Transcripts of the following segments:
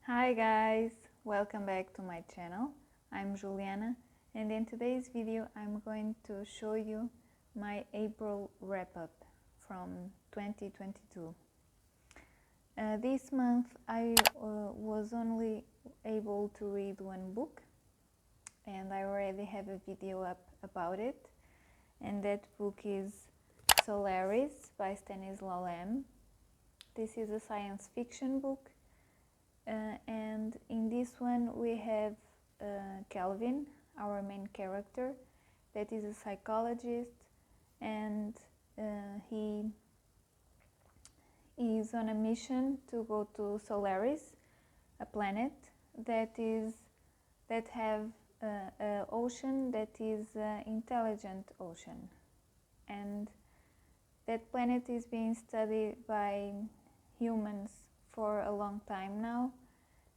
Hi guys, welcome back to my channel. I'm Juliana and in today's video I'm going to show you my April wrap-up from 2022. This month I was only able to read one book and I already have a video up about it, and that book is Solaris by Stanislaw Lem. This is a science fiction book. And in this one we have Kelvin, our main character, that is a psychologist, and he is on a mission to go to Solaris, a planet that have an ocean that is an intelligent ocean, and that planet is being studied by humans for a long time now.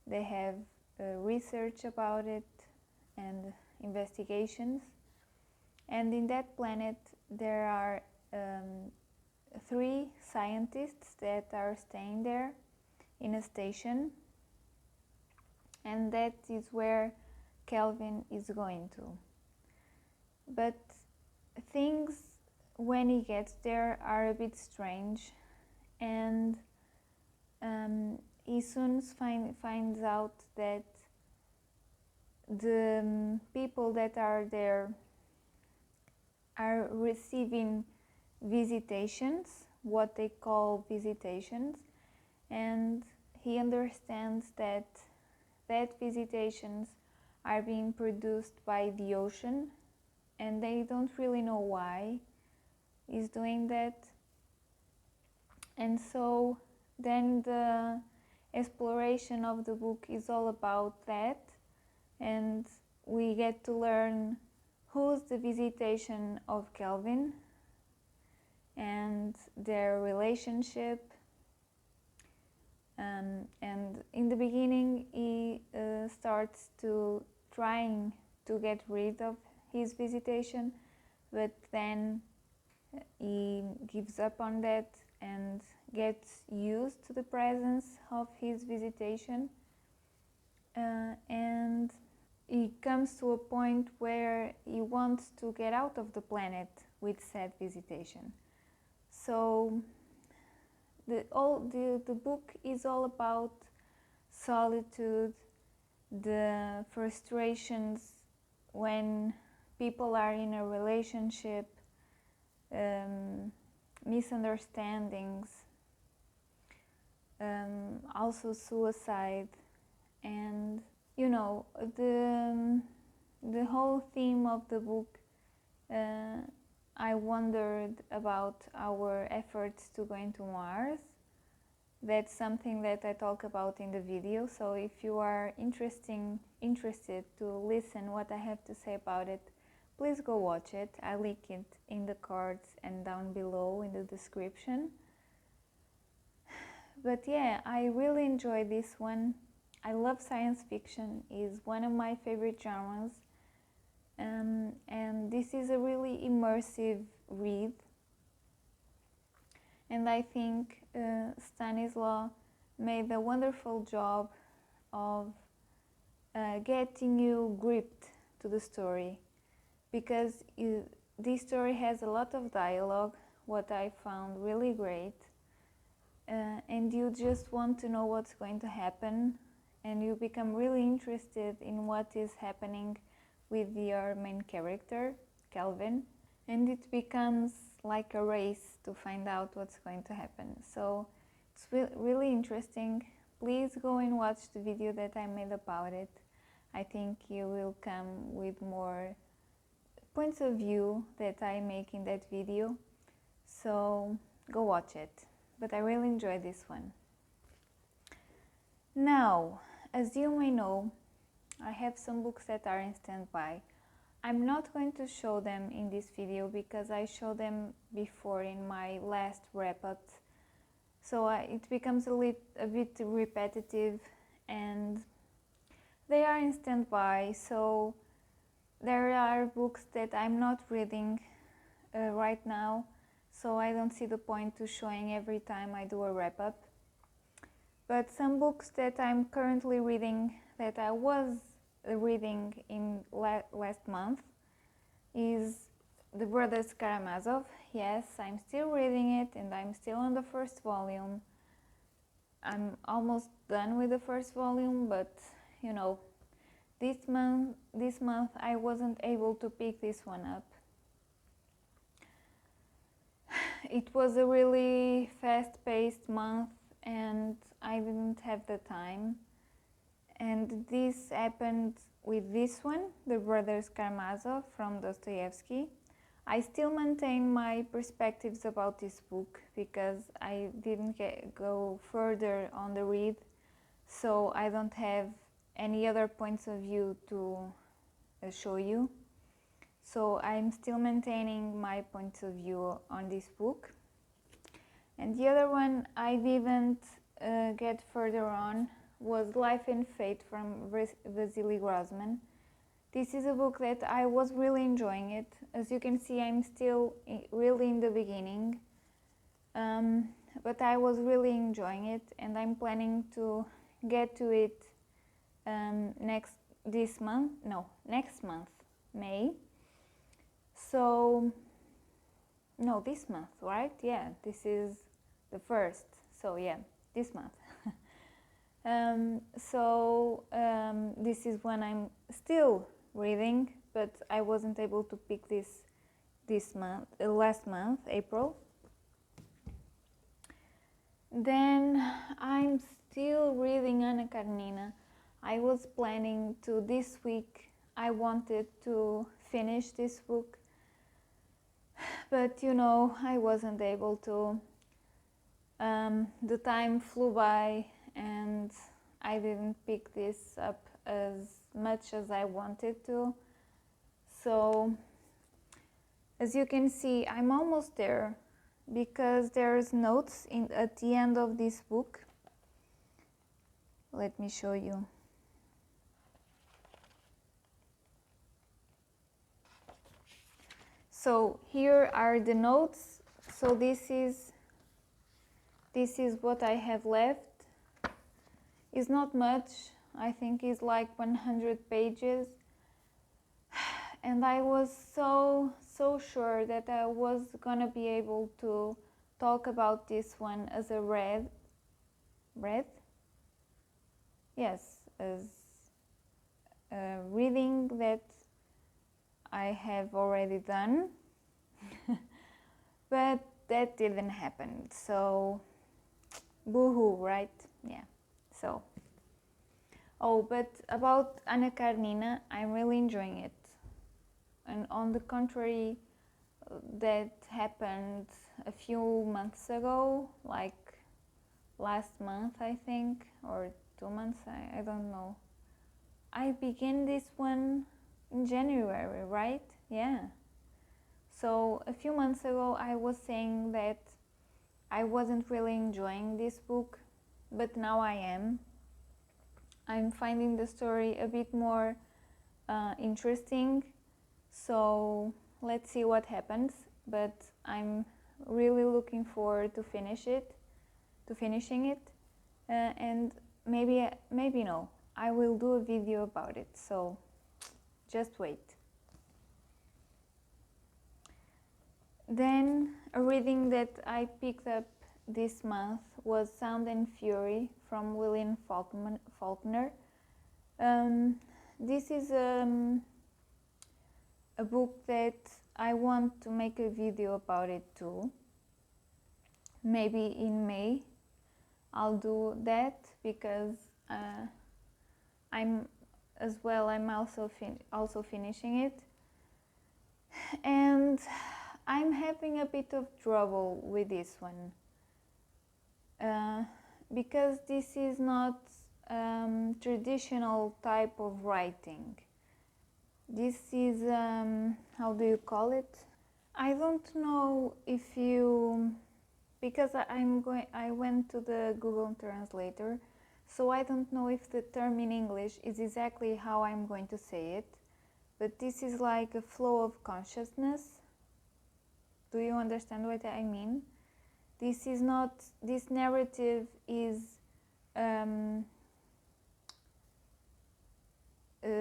They have research about it and investigations, and in that planet there are 3 scientists that are staying there in a station, and that is where Kelvin is going to. But things when he gets there are a bit strange, and he soon finds out that the people that are there are receiving visitations, what they call visitations, and he understands that visitations are being produced by the ocean, and they don't really know why he's doing that. And so then the exploration of the book is all about that, and we get to learn who's the visitation of Kelvin and their relationship. And in the beginning he starts to trying to get rid of his visitation, but then he gives up on that and gets used to the presence of his visitation, and he comes to a point where he wants to get out of the planet with said visitation. So the book is all about solitude, the frustrations when people are in a relationship, misunderstandings, also suicide, and you know, the whole theme of the book. I wondered about our efforts to go into Mars. That's something that I talk about in the video, so if you are interested to listen what I have to say about it, please go watch it. I link it in the cards and down below in the description. But yeah, I really enjoy this one. I love science fiction, it's one of my favorite genres, and this is a really immersive read, and I think Stanislaw made a wonderful job of getting you gripped to the story, because this story has a lot of dialogue, what I found really great, and you just want to know what's going to happen, and you become really interested in what is happening with your main character, Kelvin, and it becomes like a race to find out what's going to happen. So it's really interesting. Please go and watch the video that I made about it. I think you will come with more points of view that I make in that video, so go watch it. But I really enjoyed this one. Now, as you may know, I have some books that are in standby. I'm not going to show them in this video because I showed them before in my last wrap-up, so it becomes a bit repetitive, and they are in standby. So there are books that I'm not reading right now, so I don't see the point to showing every time I do a wrap-up. But some books that I'm currently reading, that I was reading in last month, is the Brothers Karamazov. Yes, I'm still reading it, and I'm still on the first volume. I'm almost done with the first volume, but you know, this month I wasn't able to pick this one up. It was a really fast-paced month, and I didn't have the time. And this happened with this one, The Brothers Karamazov from Dostoevsky. I still maintain my perspectives about this book because I didn't go further on the read, so I don't have any other points of view to show you. So I'm still maintaining my points of view on this book. And the other one I didn't get further on was Life and Fate from Vasily Grossman. This is a book that I was really enjoying it. As you can see, I'm still really in the beginning, but I was really enjoying it, and I'm planning to get to it next month, May. So, no, this month, right? Yeah, this is the first, so yeah, this month. This is when I'm still reading, but I wasn't able to pick this month, last month, April. Then I'm still reading Anna Karenina. I was planning to this week, I wanted to finish this book, but you know, I wasn't able to. The time flew by and I didn't pick this up as much as I wanted to. So, as you can see, I'm almost there because there's notes at the end of this book. Let me show you. So here are the notes. So this is what I have left. It's not much. I think it's like 100 pages. And I was so sure that I was gonna be able to talk about this one as a read? Yes, as a reading that I have already done. But that didn't happen, so boo-hoo, right? Yeah, so. Oh, but about Anna Karenina, I'm really enjoying it. And on the contrary, that happened a few months ago, like last month, I think, or 2 months, I don't know. I began this one in January, right? Yeah. So a few months ago, I was saying that I wasn't really enjoying this book, but now I am. I'm finding the story a bit more interesting, so let's see what happens. But I'm really looking forward to finishing it, and maybe no, I will do a video about it. So just wait. Then a reading that I picked up this month was Sound and Fury from William Faulkner. This is a book that I want to make a video about it too. Maybe in May I'll do that because I'm also finishing it, and I'm having a bit of trouble with this one because this is not traditional type of writing. This is how do you call it? I don't know if you, because I went to the Google Translator, so I don't know if the term in English is exactly how I'm going to say it, but this is like a flow of consciousness. Do you understand what I mean? This narrative is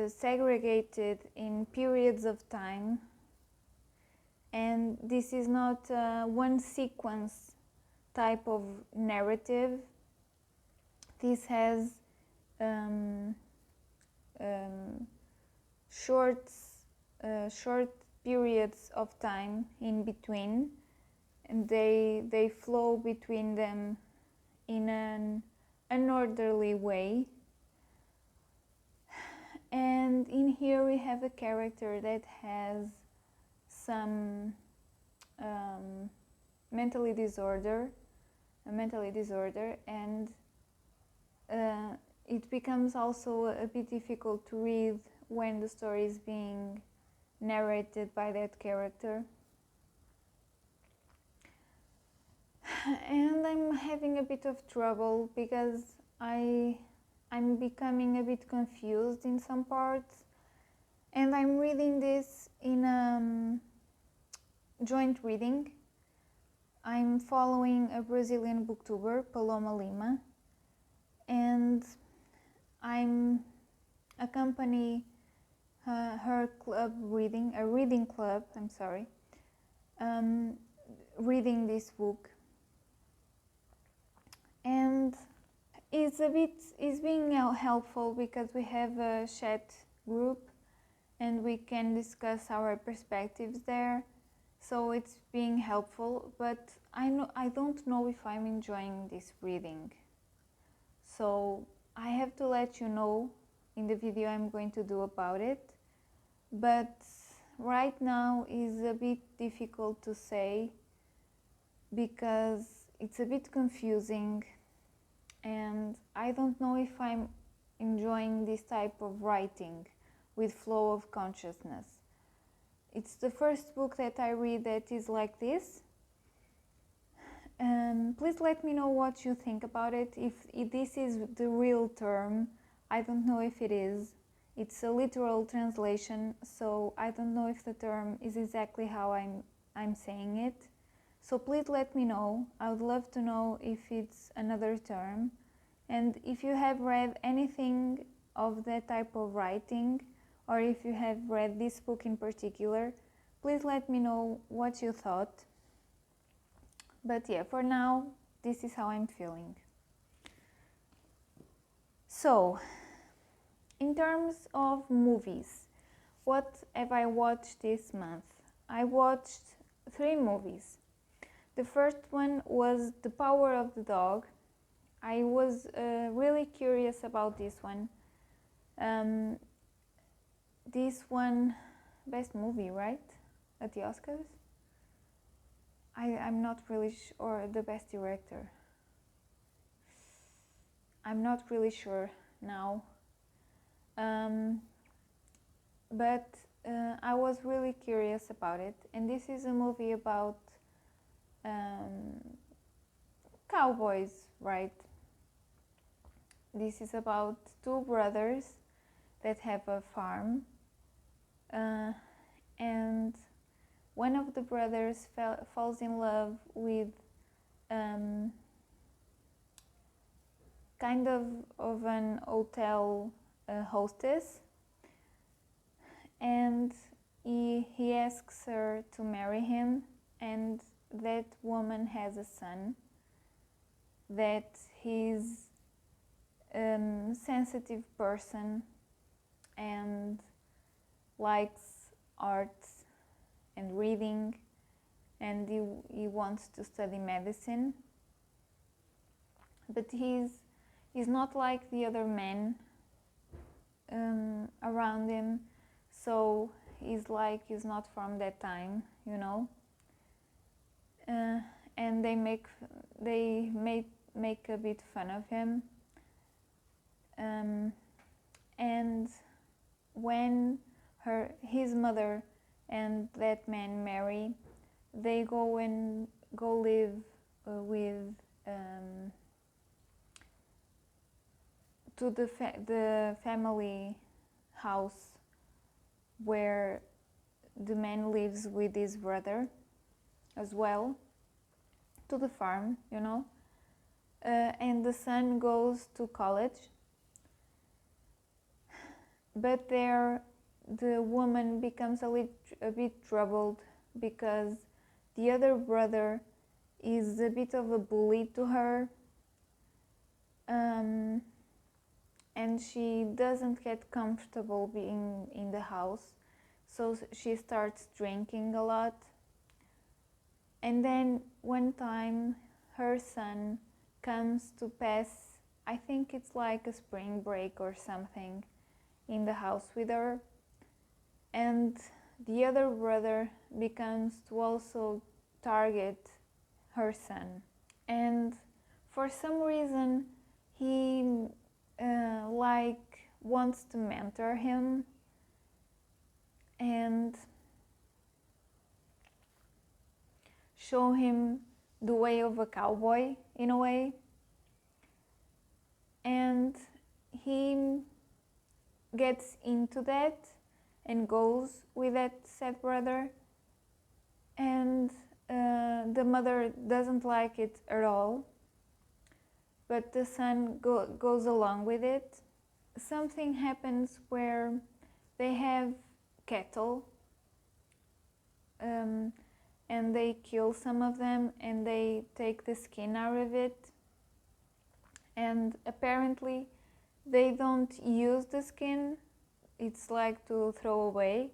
segregated in periods of time, and this is not one sequence type of narrative. This has short periods of time in between, and they flow between them in an unorderly way. And in here we have a character that has some mentally disorder, and it becomes also a bit difficult to read when the story is being narrated by that character. And I'm having a bit of trouble because I'm becoming a bit confused in some parts, and I'm reading this in joint reading. I'm following a Brazilian booktuber, Paloma Lima, and I'm accompany her club reading, a reading club, reading this book. And it's being helpful because we have a chat group and we can discuss our perspectives there, so it's being helpful, but I don't know if I'm enjoying this reading. So I have to let you know in the video I'm going to do about it, but right now is a bit difficult to say because it's a bit confusing, and I don't know if I'm enjoying this type of writing with flow of consciousness. It's the first book that I read that is like this. Please let me know what you think about it. If this is the real term, I don't know if it is. It's a literal translation, so I don't know if the term is exactly how I'm saying it. So please let me know. I would love to know if it's another term. And if you have read anything of that type of writing, or if you have read this book in particular, please let me know what you thought. But yeah, for now, this is how I'm feeling. So, in terms of movies, what have I watched this month? I watched 3 movies. The first one was The Power of the Dog. I was really curious about this one. This one, best movie, right? At the Oscars? I'm not really sure, or the best director. I'm not really sure now. But I was really curious about it. And this is a movie about cowboys, right? This is about 2 brothers that have a farm, and one of the brothers falls in love with kind of an hotel hostess, and he asks her to marry him, and that woman has a son that he's sensitive person and likes arts and reading, and he wants to study medicine, but he's not like the other men around him, so he's not from that time, you know. And they make a bit fun of him. And when his mother and that man marry, they go live with to the family house where the man lives with his brother as well, to the farm, you know. and the son goes to college. But there, the woman becomes a bit troubled because the other brother is a bit of a bully to her, and she doesn't get comfortable being in the house, so she starts drinking a lot. And then one time her son comes to pass, I think it's like a spring break or something, in the house with her, and the other brother becomes to also target her son. And for some reason he wants to mentor him and show him the way of a cowboy, in a way. And he gets into that and goes with that said brother, and the mother doesn't like it at all, but the son goes along with it. Something happens where they have cattle, and they kill some of them and they take the skin out of it, and apparently they don't use the skin, it's like to throw away,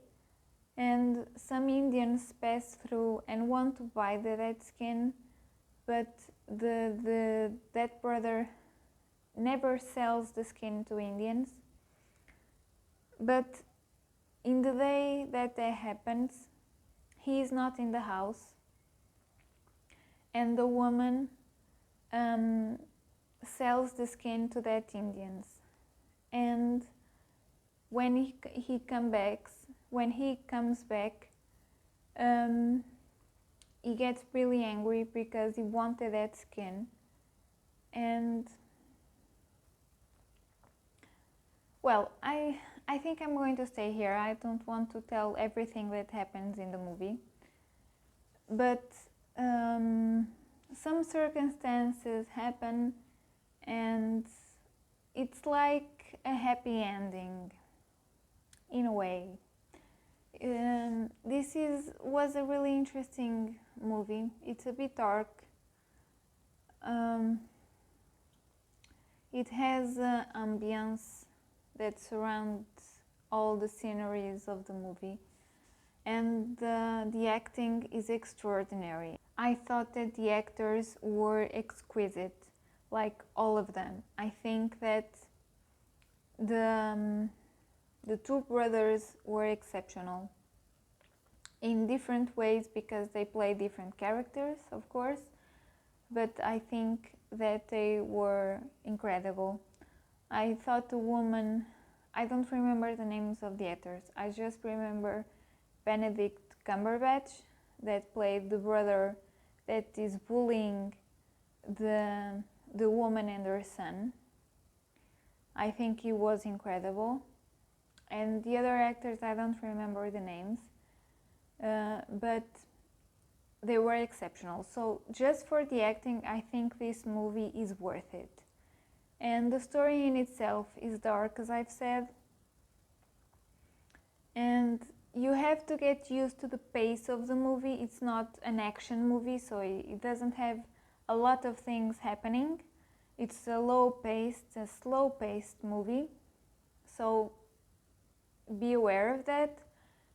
and some Indians pass through and want to buy that skin, but that brother never sells the skin to Indians. But in the day that happens, he is not in the house, and the woman sells the skin to that Indians. And when he comes back, he gets really angry because he wanted that skin. And well, I think I'm going to stay here. I don't want to tell everything that happens in the movie, but some circumstances happen and it's like a happy ending in a way. This was a really interesting movie. It's a bit dark. It has an ambience that surrounds all the sceneries of the movie, and the acting is extraordinary. I thought that the actors were exquisite, like all of them. I think that the two brothers were exceptional in different ways because they play different characters, of course, but I think that they were incredible. I thought the woman, I don't remember the names of the actors, I just remember Benedict Cumberbatch that played the brother that is bullying the woman and her son. I think he was incredible. And the other actors, I don't remember the names, but they were exceptional. So just for the acting, I think this movie is worth it. And the story in itself is dark, as I've said, and you have to get used to the pace of the movie. It's not an action movie, so it doesn't have a lot of things happening. It's a slow-paced movie, so be aware of that,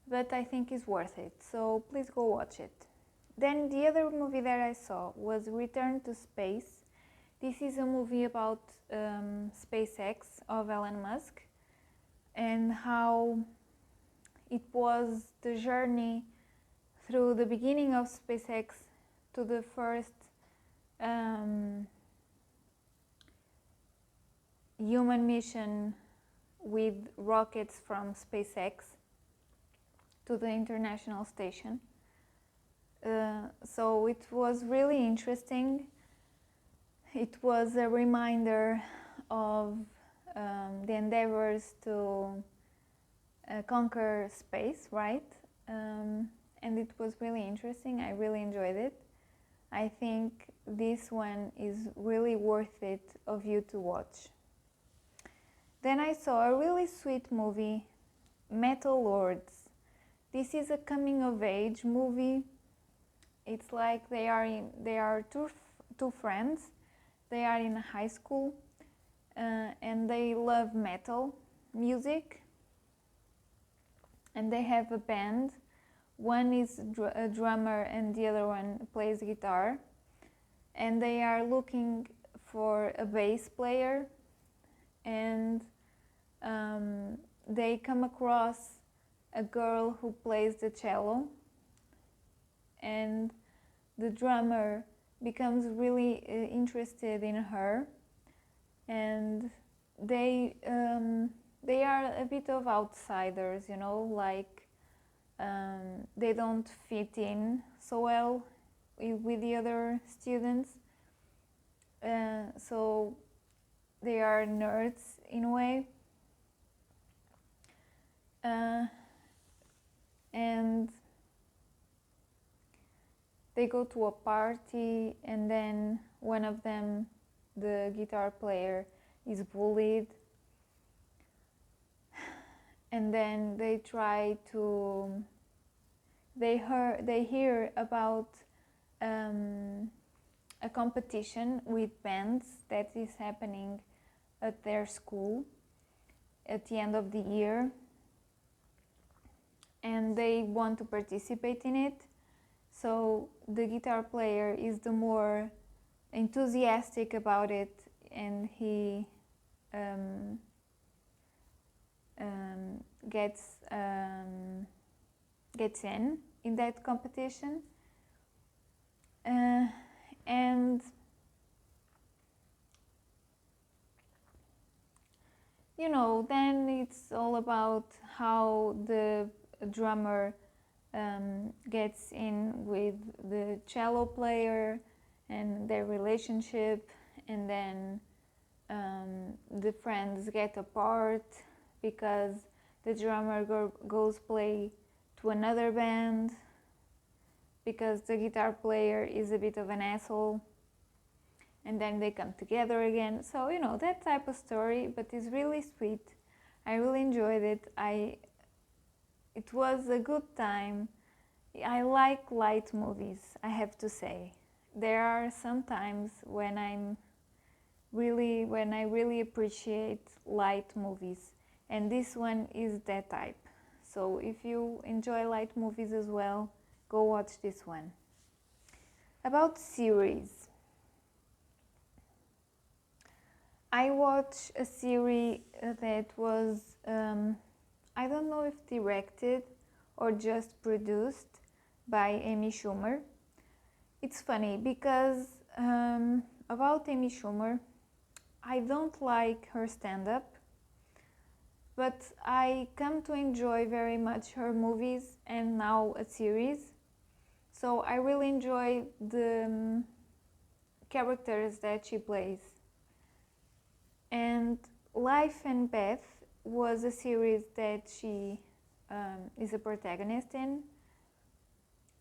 but I think it's worth it, so please go watch it. Then the other movie that I saw was Return to Space. This is a movie about SpaceX of Elon Musk and how it was the journey through the beginning of SpaceX to the first human mission with rockets from SpaceX to the International Station. So it was really interesting. It was a reminder of the endeavors to conquer space, right? And it was really interesting. I really enjoyed it. I think this one is really worth it of you to watch. Then I saw a really sweet movie, Metal Lords. This is a coming of age movie. It's like they are two friends. They are in high school and they love metal music, and they have a band. One is a drummer and the other one plays guitar, and they are looking for a bass player, and they come across a girl who plays the cello, and the drummer becomes really interested in her, and they are a bit of outsiders, you know, like they don't fit in so well with the other students, so they are nerds in a way, and they go to a party, and then one of them, the guitar player, is bullied, and then they try to they hear about a competition with bands that is happening at their school at the end of the year, and they want to participate in it. So the guitar player is the more enthusiastic about it, and he gets in that competition, and you know, then it's all about how the drummer gets in with the cello player and their relationship, and then the friends get apart because the drummer goes play to another band because the guitar player is a bit of an asshole, and then they come together again. So, you know, that type of story, but it's really sweet. I really enjoyed it. It was a good time. I like light movies, I have to say. There are some times when I really appreciate light movies, and this one is that type. So if you enjoy light movies as well, go watch this one. About series. I watched a series that was, I don't know if directed or just produced by Amy Schumer. It's funny because about Amy Schumer, I don't like her stand-up, but I come to enjoy very much her movies and now a series. So I really enjoy the characters that she plays. And Life and Beth was a series that she is a protagonist in,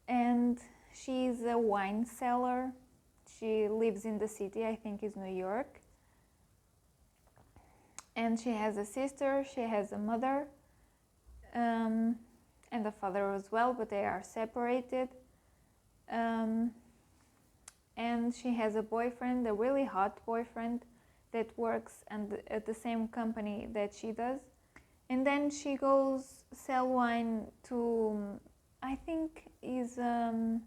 and she's a wine seller. She lives in the city, I think it's New York, and she has a sister, she has a mother, and a father as well, but they are separated, and she has a boyfriend, a really hot boyfriend that works at the same company that she does. And then she goes sell wine to, I think is a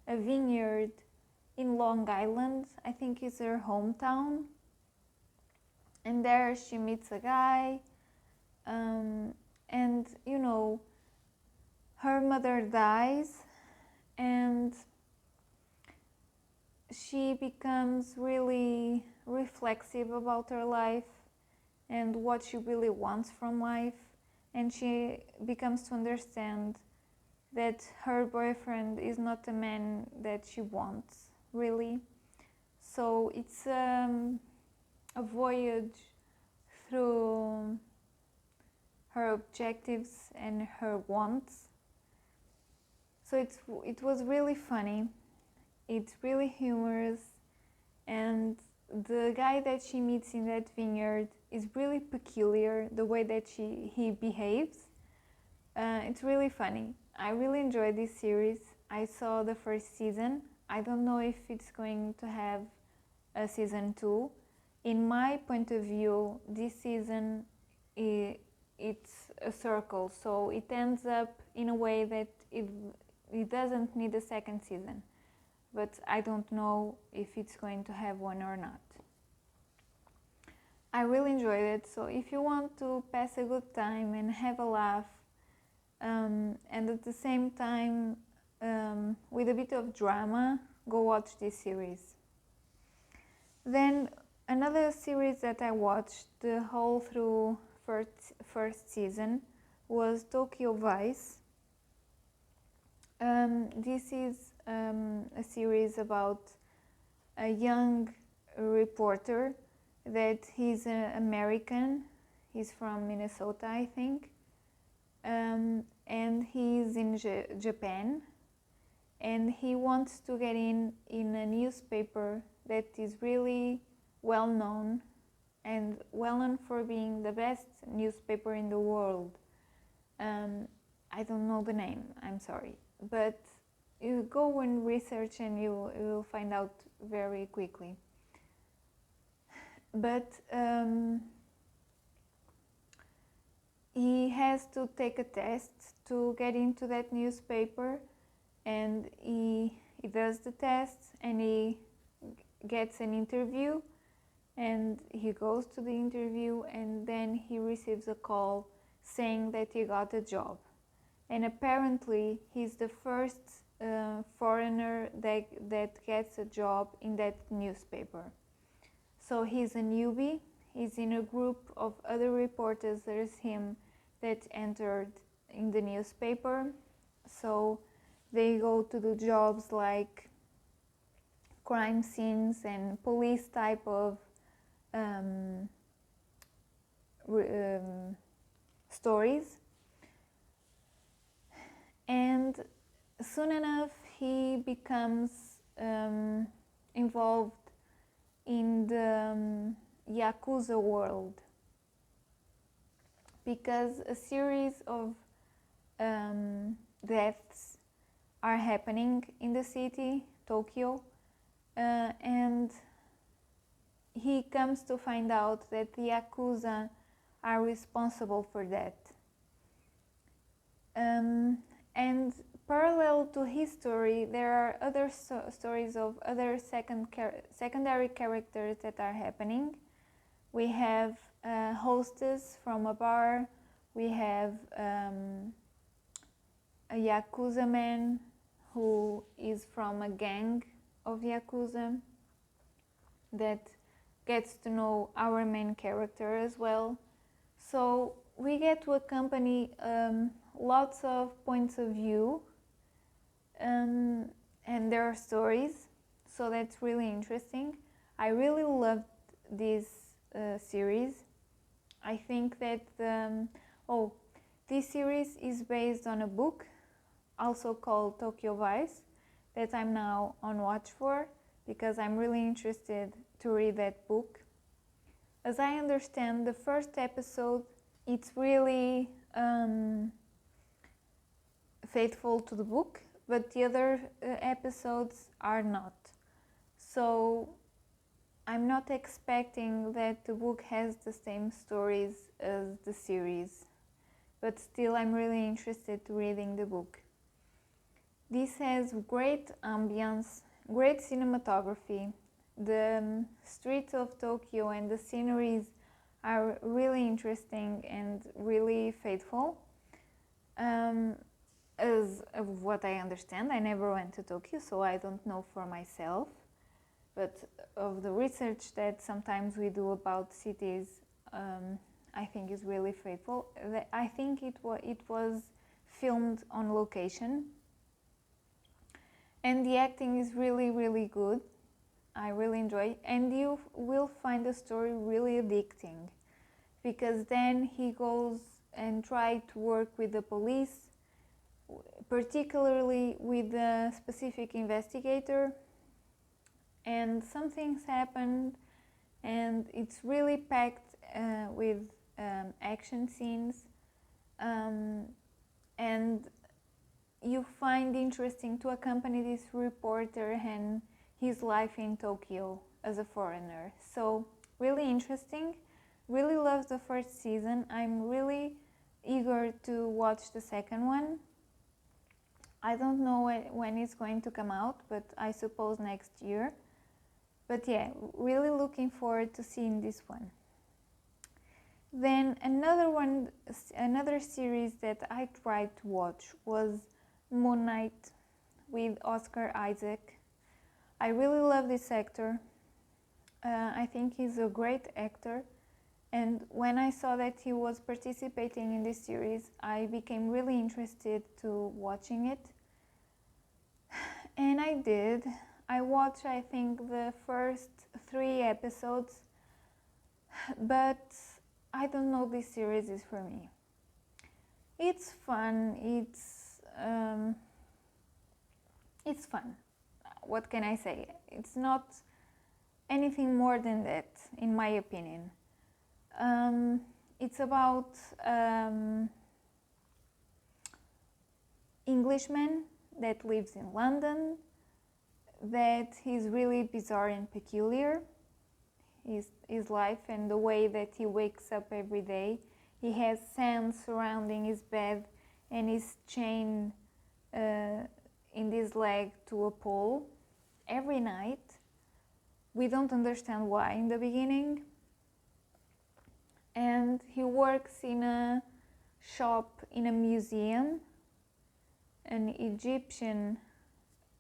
vineyard in Long Island. I think it's her hometown. And there she meets a guy, and you know, her mother dies, and she becomes really reflexive about her life and what she really wants from life, and she becomes to understand that her boyfriend is not the man that she wants, really. So it's a voyage through her objectives and her wants. So it was really funny. It's really humorous, and the guy that she meets in that vineyard is really peculiar, the way that he behaves. It's really funny. I really enjoyed this series. I saw the first season. I don't know if it's going to have a season 2. In my point of view, this season it's a circle, so it ends up in a way that it doesn't need a second season. But I don't know if it's going to have one or not. I really enjoyed it, so if you want to pass a good time and have a laugh, and at the same time with a bit of drama, go watch this series. Then another series that I watched the whole through first season was Tokyo Vice. This is a series about a young reporter that he's American. He's from Minnesota, I think. And he's in Japan, and he wants to get in a newspaper that is really well known, and well known for being the best newspaper in the world. I don't know the name, I'm sorry, but you go and research and you will find out very quickly. But he has to take a test to get into that newspaper, and he does the test and he gets an interview, and he goes to the interview, and then he receives a call saying that he got a job. And apparently he's the first foreigner that gets a job in that newspaper. So he's a newbie. He's in a group of other reporters. There's him that entered in the newspaper. So they go to do jobs like crime scenes and police type of stories. And soon enough he becomes involved in the Yakuza world, because a series of deaths are happening in the city, Tokyo, and he comes to find out that the Yakuza are responsible for that. And parallel to his story, there are other stories of other secondary characters that are happening. We have a hostess from a bar. We have a Yakuza man who is from a gang of Yakuza that gets to know our main character as well. So we get to accompany lots of points of view and their stories, so that's really interesting. I really loved this series. I think that this series is based on a book also called Tokyo Vice that I'm now on watch for, because I'm really interested to read that book. As I understand, the first episode, it's really faithful to the book, but the other episodes are not. So I'm not expecting that the book has the same stories as the series, but still I'm really interested to reading the book. This has great ambience, great cinematography. The streets of Tokyo and the sceneries are really interesting and really faithful. As of what I understand, I never went to Tokyo, so I don't know for myself, but of the research that sometimes we do about cities, I think is really faithful. I think it was filmed on location, and the acting is really, really good. I really enjoy it, and you will find the story really addicting, because then he goes and tries to work with the police, particularly with the specific investigator and some things happened, and it's really packed with action scenes, and you find interesting to accompany this reporter and his life in Tokyo as a foreigner. So really interesting. Really love the first season. I'm really eager to watch the second one. I don't know when it's going to come out, but I suppose next year. But yeah, really looking forward to seeing this one. Then another series that I tried to watch was Moon Knight with Oscar Isaac. I really love this actor. I think he's a great actor. And when I saw that he was participating in this series, I became really interested to watching it. And I did. I watched, I think, the first 3 episodes, but I don't know, this series is for me. It's fun, it's fun. What can I say? It's not anything more than that, in my opinion. It's about Englishman that lives in London, that he's really bizarre and peculiar, his life and the way that he wakes up every day. He has sand surrounding his bed and he's chained in his leg to a pole every night. We don't understand why in the beginning. And he works in a shop in a museum, an Egyptian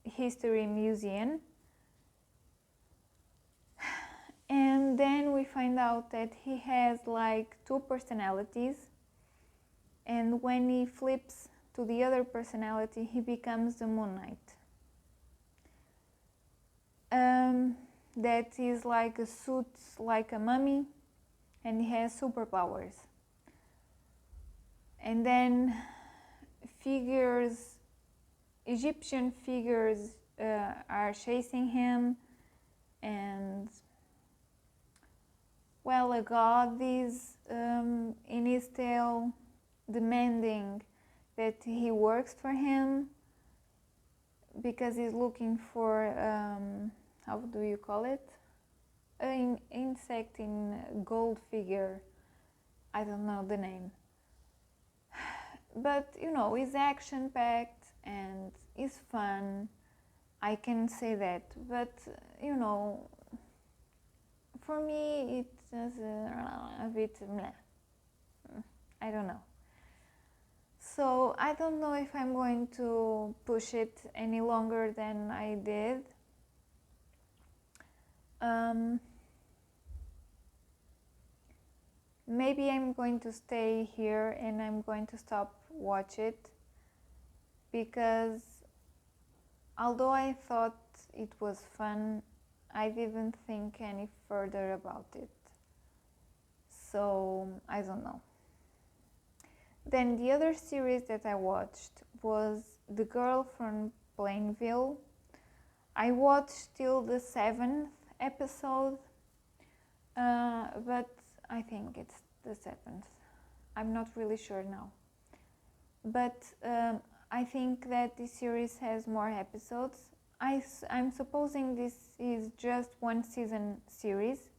history museum. And then we find out that he has like 2 personalities, and when he flips to the other personality, he becomes the Moon Knight. That is like a suit, like a mummy, and he has superpowers. And then Egyptian figures are chasing him, and well, a god is in his tail, demanding that he works for him because he's looking for, how do you call it? An insect in gold figure. I don't know the name. But, you know, it's action-packed and it's fun. I can say that. But, you know, for me, it's just a bit meh. I don't know. So I don't know if I'm going to push it any longer than I did. Maybe I'm going to stay here and I'm going to stop watch it, because although I thought it was fun, I didn't think any further about it. So I don't know. Then the other series that I watched was The Girl from Plainville. I watched till the 7th episode, but I think it's the 7th. I'm not really sure now. But I think that this series has more episodes. I'm supposing this is just 1 season series.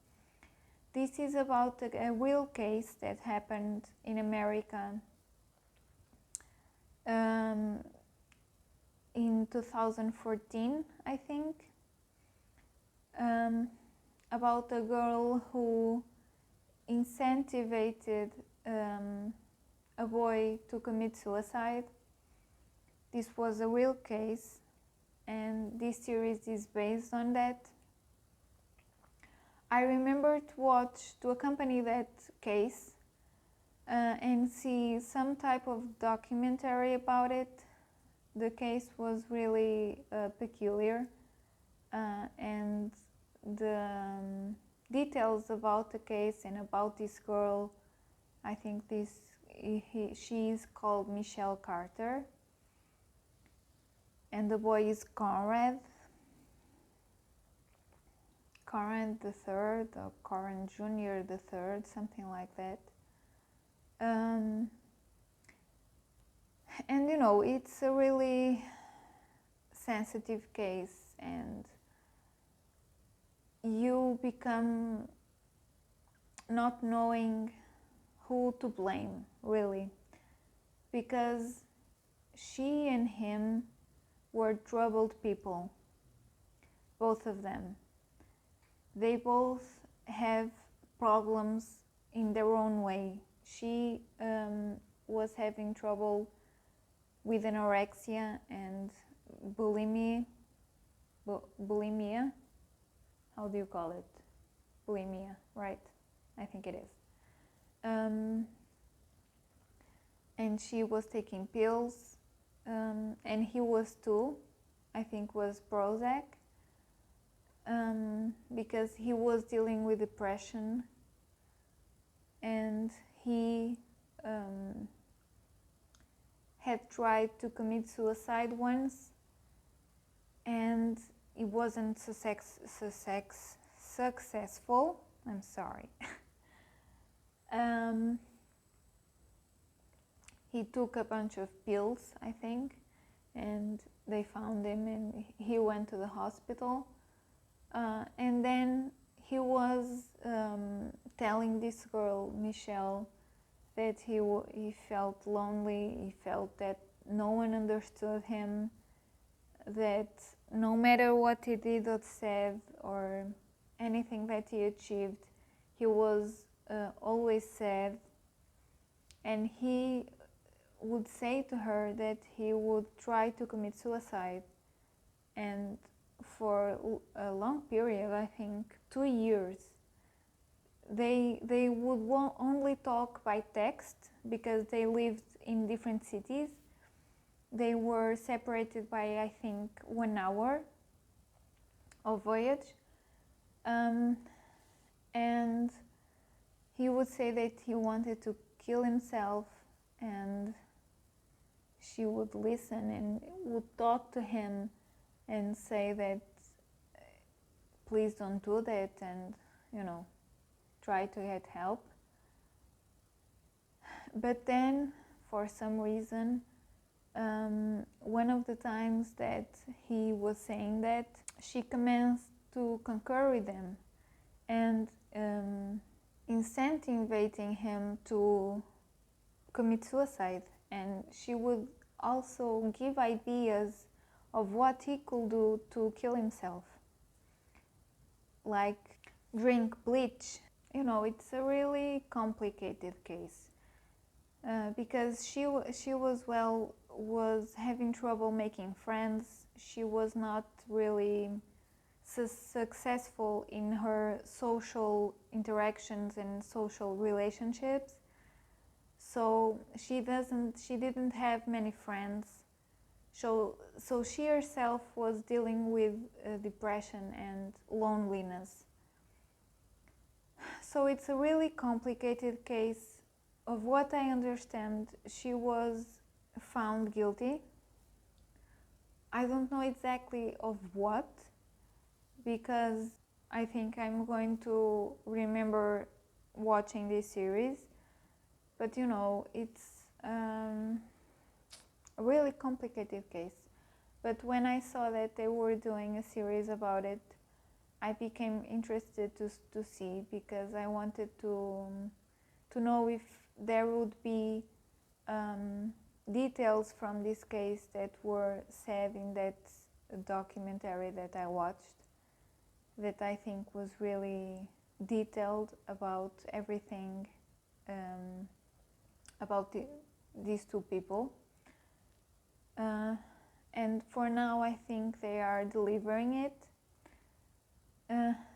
This is about a real case that happened in America in 2014, I think, about a girl who incentivized a boy to commit suicide. This was a real case, and this series is based on that. I remember to accompany that case and see some type of documentary about it. The case was really peculiar, and the details about the case and about this girl, I think she is called Michelle Carter, and the boy is Conrad. Karen the Third or Karen Junior the Third, something like that. And you know, it's a really sensitive case, and you become not knowing who to blame, really, because she and him were troubled people, both of them. They both have problems in their own way. She was having trouble with anorexia and bulimia. Bulimia? How do you call it? Bulimia, right? I think it is. And she was taking pills, and he was too. I think was Prozac, because he was dealing with depression, and he had tried to commit suicide once, and it wasn't successful. I'm sorry. He took a bunch of pills, I think, and they found him, and he went to the hospital. And then he was telling this girl, Michelle, that he felt lonely, he felt that no one understood him, that no matter what he did or said or anything that he achieved, he was always sad. And he would say to her that he would try to commit suicide. And for a long period, I think 2 years, they would only talk by text because they lived in different cities. They were separated by, I think, 1 hour of voyage. And he would say that he wanted to kill himself, and she would listen and would talk to him and say that please don't do that, and you know, try to get help. But then for some reason, one of the times that he was saying that, she commenced to concur with him and incentivizing him to commit suicide. And she would also give ideas of what he could do to kill himself, like drink bleach. You know, it's a really complicated case because she was having trouble making friends. She was not really successful in her social interactions and social relationships. So she didn't have many friends. So she herself was dealing with depression and loneliness. So it's a really complicated case. Of what I understand, she was found guilty. I don't know exactly of what, because I think I'm going to remember watching this series. But you know, it's a really complicated case. But when I saw that they were doing a series about it, I became interested to see, because I wanted to know if there would be details from this case that were said in that documentary that I watched, that I think was really detailed about everything about these two people. And for now, I think they are delivering it.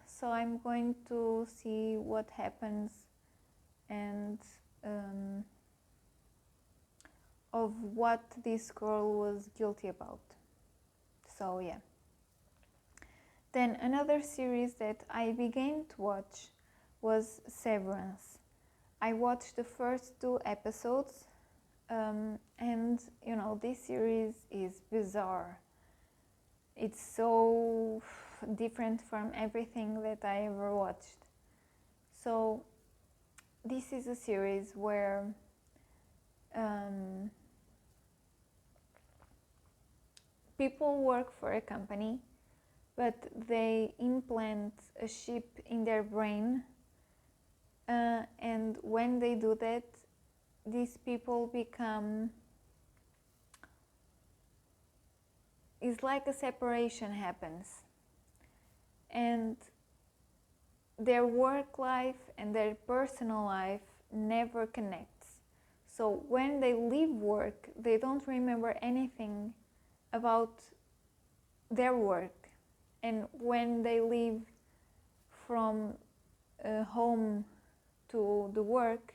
So I'm going to see what happens and of what this girl was guilty about. So yeah. Then another series that I began to watch was Severance. I watched the first 2 episodes, and you know, this series is bizarre. It's so different from everything that I ever watched. So this is a series where people work for a company, but they implant a chip in their brain, and when they do that, these people become, it's like a separation happens, and their work life and their personal life never connects. So when they leave work, they don't remember anything about their work, and when they leave from home to the work,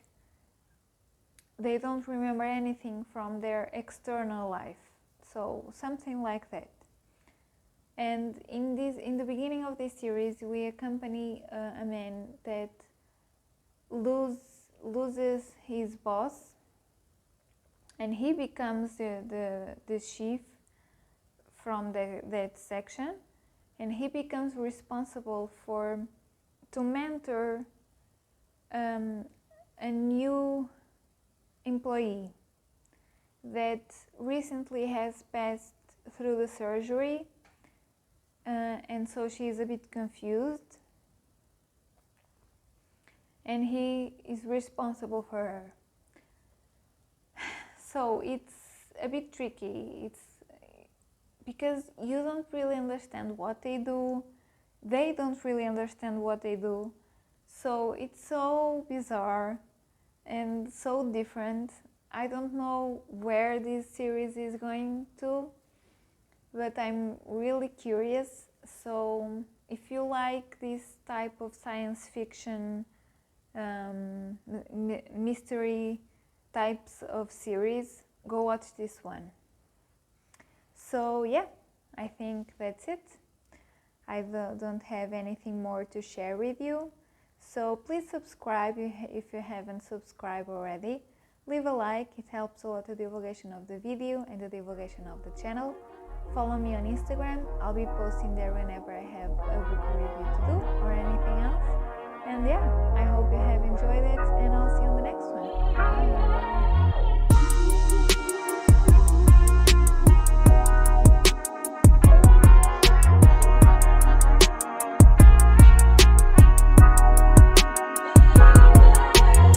they don't remember anything from their external life. So something like that. And in the beginning of this series, we accompany a man that loses his boss, and he becomes the chief from that section, and he becomes responsible to mentor a new employee that recently has passed through the surgery, and so she is a bit confused, and he is responsible for her. So it's a bit tricky. It's because you don't really understand what they do, they don't really understand what they do, so it's so bizarre and so different. I don't know where this series is going to, but I'm really curious. So if you like this type of science fiction, mystery types of series, go watch this one. So yeah, I think that's it. I don't have anything more to share with you. So please subscribe if you haven't subscribed already. Leave a like, it helps a lot the divulgation of the video and the divulgation of the channel. Follow me on Instagram, I'll be posting there whenever I have a book review to do or anything else. And yeah, I hope you have enjoyed it, and I'll see you on the next one. Bye!